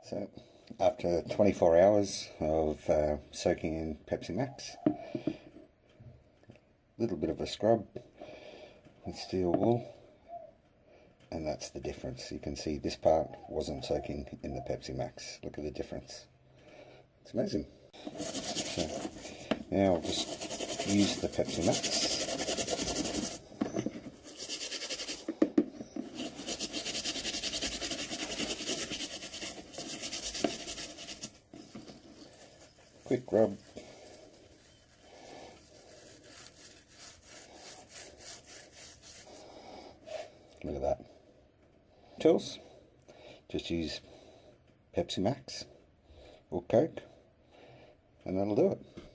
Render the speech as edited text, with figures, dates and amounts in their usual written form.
So after 24 hours of soaking in Pepsi Max, a little bit of a scrub with steel wool, and that's the difference. You can see this part wasn't soaking in the Pepsi Max. Look at the difference. It's amazing. So now I'll just use the Pepsi Max. Quick rub. Look at that. Tools. Just use Pepsi Max or Coke and that'll do it.